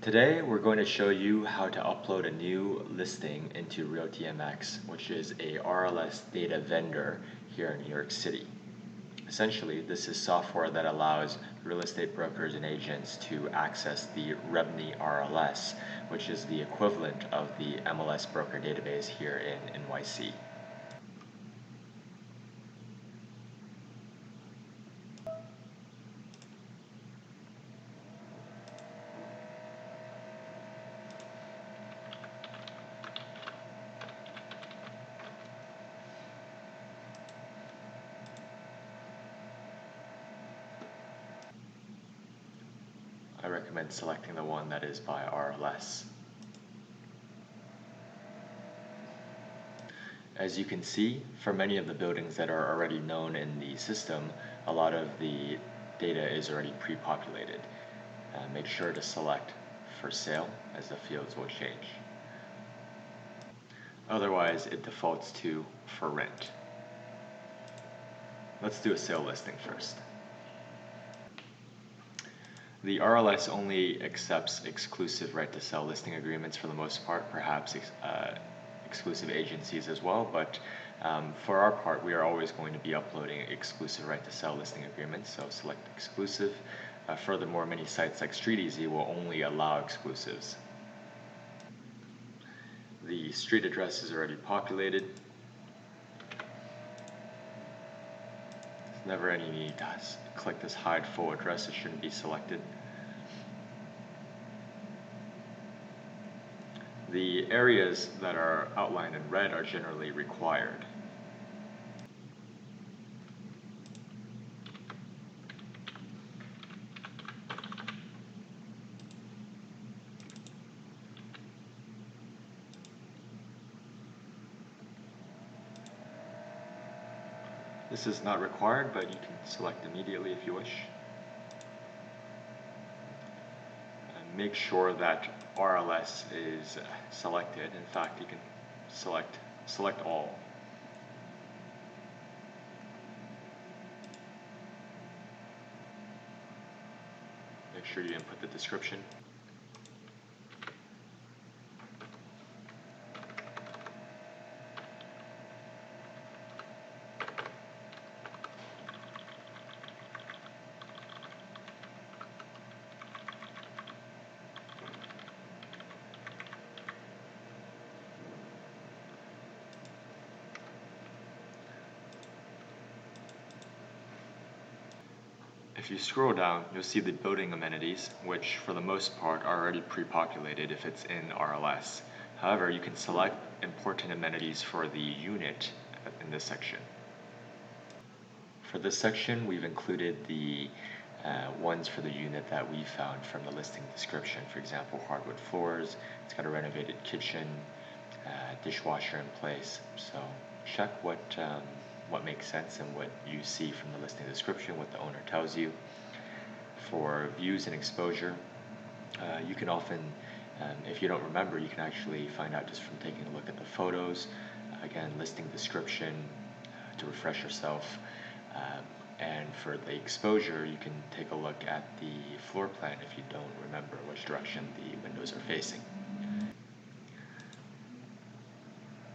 Today we're going to show you how to upload a new listing into RealtyMX, which is a RLS data vendor here in New York City. Essentially, this is software that allows real estate brokers and agents to access the REBNY RLS, which is the equivalent of the MLS broker database here in NYC. I recommend selecting the one that is by RLS. As you can see, for many of the buildings that are already known in the system, a lot of the data is already pre-populated. Make sure to select for sale as the fields will change. Otherwise, it defaults to for rent. Let's do a sale listing first. The RLS only accepts exclusive right to sell listing agreements for the most part, perhaps exclusive agencies as well, but for our part, we are always going to be uploading exclusive right to sell listing agreements, so select exclusive. Furthermore, many sites like StreetEasy will only allow exclusives. The street address is already populated. There's never any need to click this hide full address, it shouldn't be selected. The areas that are outlined in red are generally required. This is not required, but you can select immediately if you wish. And make sure that RLS is selected. In fact, you can select all. Make sure you input the description. If you scroll down, you'll see the building amenities, which for the most part are already pre-populated if it's in RLS. However, you can select important amenities for the unit in this section. For this section, we've included the ones for the unit that we found from the listing description. For example, hardwood floors, it's got a renovated kitchen, dishwasher in place. So check what makes sense and what you see from the listing description, what the owner tells you. For views and exposure, you can often, if you don't remember, you can actually find out just from taking a look at the photos. Again, listing description to refresh yourself. And for the exposure, you can take a look at the floor plan if you don't remember which direction the windows are facing.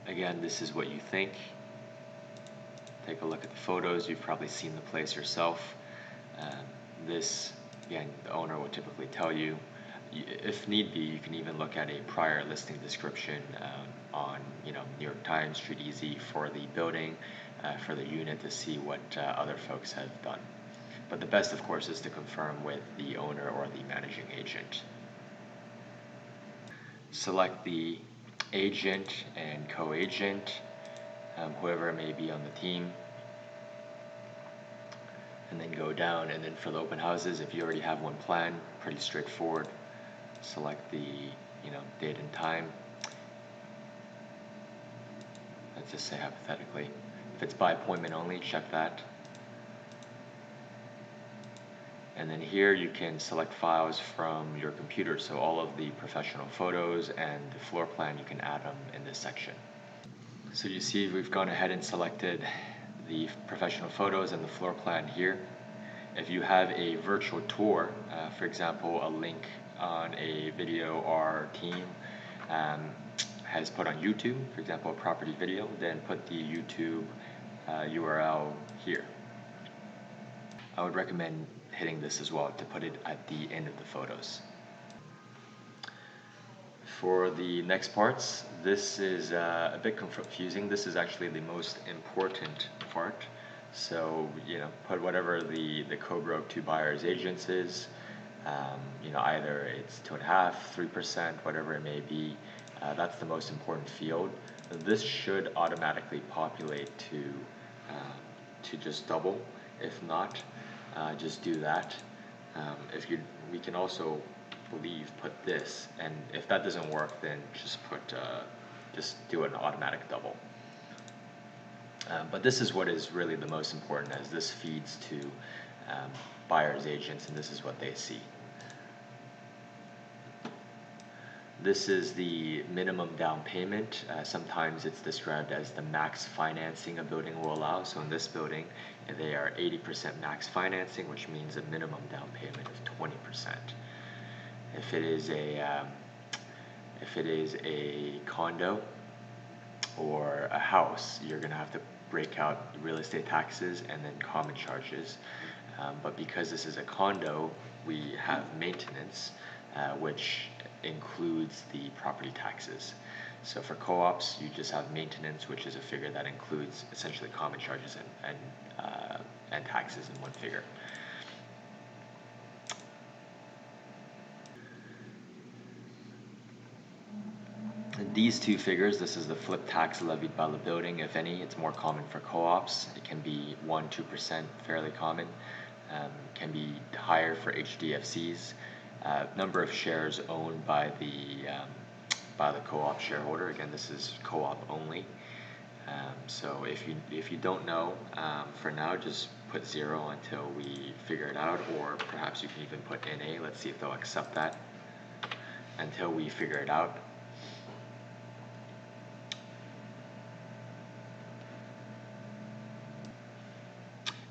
Again, this is what you think. Take a look at the photos. You've probably seen the place yourself. This, again, the owner will typically tell you. If need be, you can even look at a prior listing description on, New York Times, StreetEasy for the building, for the unit to see what other folks have done. But the best, of course, is to confirm with the owner or the managing agent. Select the agent and co-agent, whoever may be on the team. And then go down, and then for the open houses, if you already have one planned, pretty straightforward. Select the date and time. Let's just say hypothetically. If it's by appointment only, check that. And then here you can select files from your computer, so all of the professional photos and the floor plan, you can add them in this section. So you see we've gone ahead and selected the professional photos and the floor plan here. If you have a virtual tour, for example, a link on a video our team has put on YouTube, for example, a property video, then put the YouTube URL here. I would recommend hitting this as well to put it at the end of the photos. For the next parts, this is a bit confusing. This is actually the most important part. So, put whatever the co-broke to buyer's agents is. Either it's 2.5%, 3%, whatever it may be. That's the most important field. This should automatically populate to just double. If not, just do that. We can also put this, and if that doesn't work, then just do an automatic double. But this is what is really the most important, as this feeds to buyer's agents, and this is what they see. This is the minimum down payment. Sometimes it's described as the max financing a building will allow. So in this building, they are 80% max financing, which means a minimum down payment of 20%. If it is a condo or a house, you're going to have to break out real estate taxes and then common charges. But because this is a condo, we have maintenance, which includes the property taxes. So for co-ops, you just have maintenance, which is a figure that includes essentially common charges and taxes in one figure. These two figures, this is the flip tax levied by the building, if any. It's more common for co-ops. It can be 1-2%, fairly common. Can be higher for HDFCs. Number of shares owned by the co-op shareholder. Again, this is co-op only. So if you don't know, for now, just put 0 until we figure it out, or perhaps you can even put NA. Let's see if they'll accept that until we figure it out.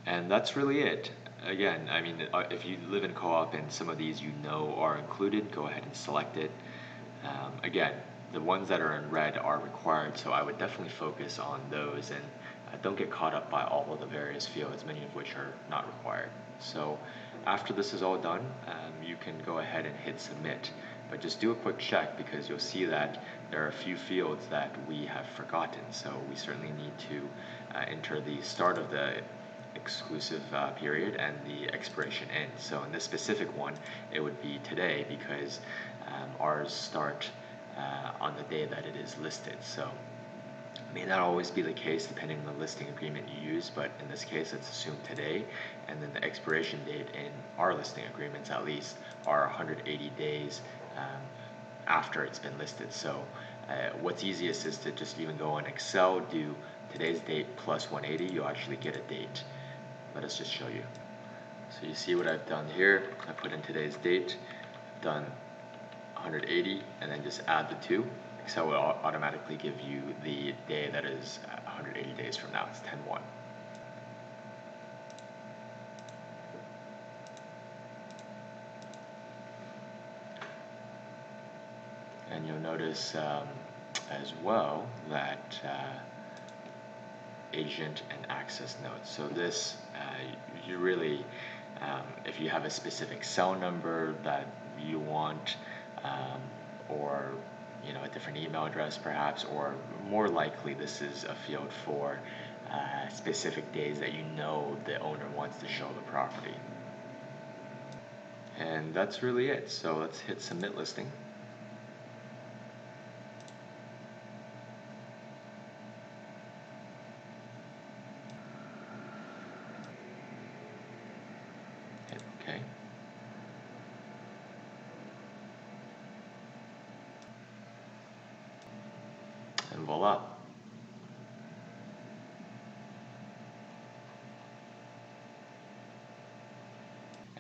And that's really it. Again, I mean, if you live in co-op and some of these are included, go ahead and select it. Again, the ones that are in red are required, so I would definitely focus on those, and don't get caught up by all of the various fields, many of which are not required. So after this is all done, you can go ahead and hit submit. But just do a quick check, because you'll see that there are a few fields that we have forgotten. So we certainly need to enter the start of the exclusive period and the expiration end. So in this specific one, it would be today, because ours start on the day that it is listed. So it may not always be the case depending on the listing agreement you use, but in this case, let's assume today, and then the expiration date in our listing agreements at least are 180 days after it's been listed. So what's easiest is to just even go on Excel, do today's date plus 180, you'll actually get a date. Let us just show you. So you see what I've done here. I put in today's date, done 180, and then just add the 2. Excel will automatically give you the day that is 180 days from now. It's 10/1. And you'll notice as well that agent and access notes. So this, you really, if you have a specific cell number that you want, or a different email address perhaps, or more likely this is a field for specific days that the owner wants to show the property. And that's really it. So let's hit submit listing. Hit OK. And voila.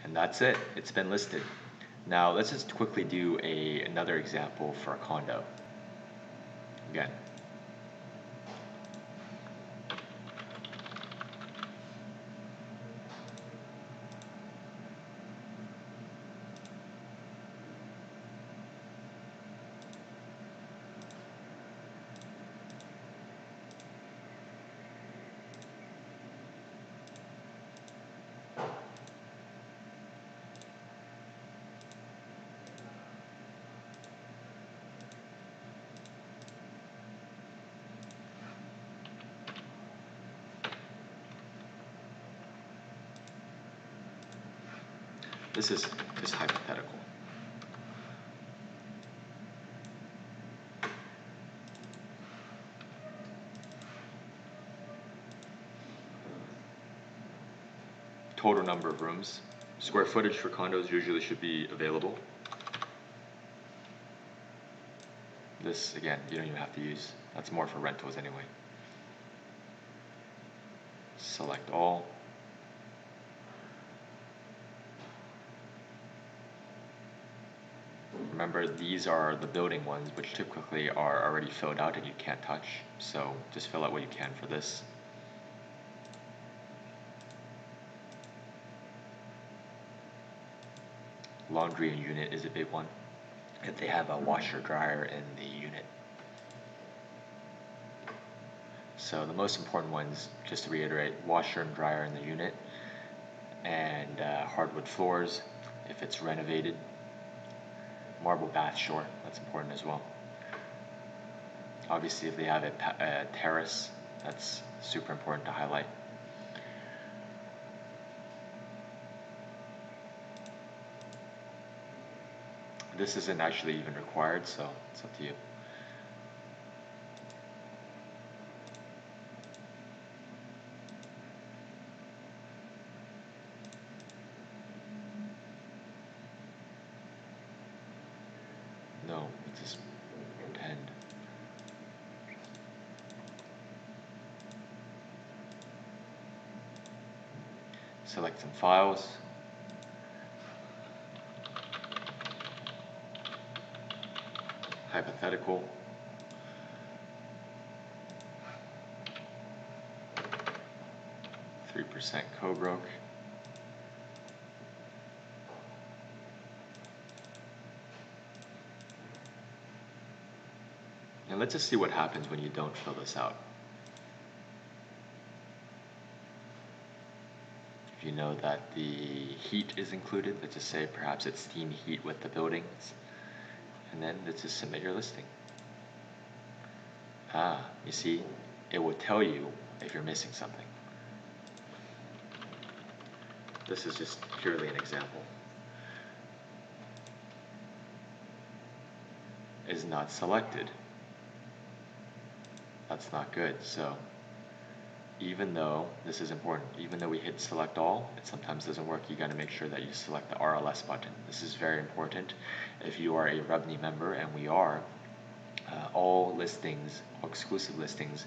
And that's it. It's been listed. Now let's just quickly do another example for a condo. Again. This is just hypothetical. Total number of rooms. Square footage for condos usually should be available. This, again, you don't even have to use. That's more for rentals anyway. Select all. Remember, these are the building ones, which typically are already filled out and you can't touch. So just fill out what you can for this. Laundry and unit is a big one. If they have a washer dryer in the unit. So the most important ones, just to reiterate, washer and dryer in the unit, and hardwood floors if it's renovated. Marble bath, sure, that's important as well. Obviously, if they have a terrace, that's super important to highlight. This isn't actually even required, so it's up to you. No, just pretend. Select some files. Hypothetical. %3 co-broke. And let's just see what happens when you don't fill this out. If you know that the heat is included, let's just say perhaps it's steam heat with the buildings, and then let's just submit your listing. You see, it will tell you if you're missing something. This is just purely an example. Is not selected. That's not good. So even though this is important, even though we hit select all, it sometimes doesn't work. You got to make sure that you select the RLS button. This is very important. If you are a RealtyMX member, and we are, all listings, all exclusive listings,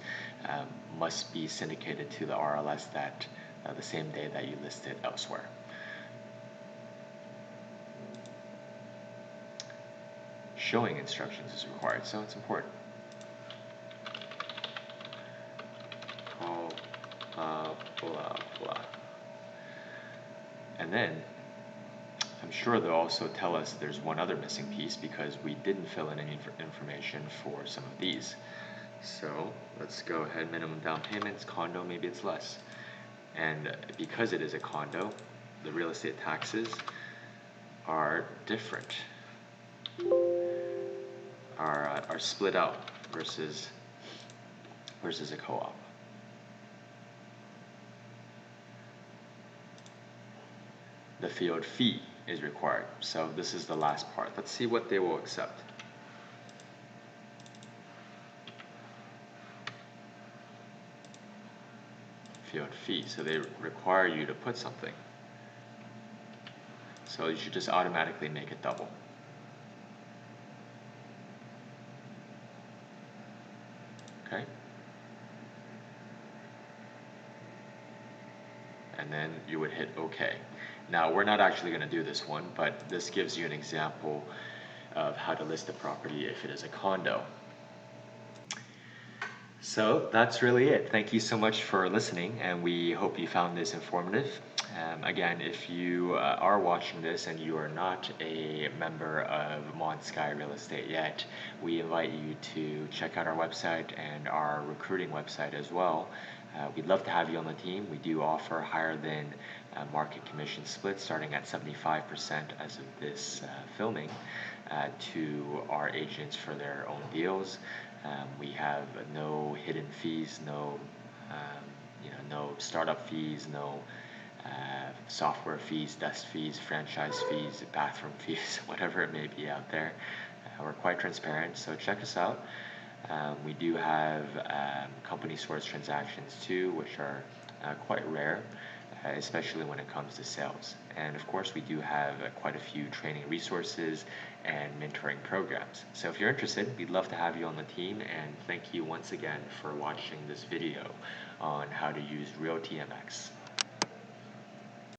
must be syndicated to the RLS that the same day that you list it elsewhere. Showing instructions is required, so it's important. Call blah blah. And then I'm sure they'll also tell us there's one other missing piece because we didn't fill in any information for some of these. So let's go ahead, minimum down payments, condo, maybe it's less. And because it is a condo, the real estate taxes are different, are split out versus a co-op. The field fee is required. So this is the last part. Let's see what they will accept. Field fee. So they require you to put something. So you should just automatically make it double. Okay. And then you would hit OK. Now, we're not actually going to do this one, but this gives you an example of how to list a property if it is a condo. So that's really it. Thank you so much for listening, and we hope you found this informative. Again, if you are watching this and you are not a member of Sky Real Estate yet, we invite you to check out our website and our recruiting website as well. We'd love to have you on the team. We do offer higher than market commission splits starting at 75% as of this filming to our agents for their own deals. We have no hidden fees, no no startup fees, no software fees, desk fees, franchise fees, bathroom fees, whatever it may be out there. We're quite transparent, so check us out. We do have company source transactions too, which are quite rare, especially when it comes to sales. And of course, we do have quite a few training resources and mentoring programs. So if you're interested, we'd love to have you on the team, and thank you once again for watching this video on how to use RealtyMX.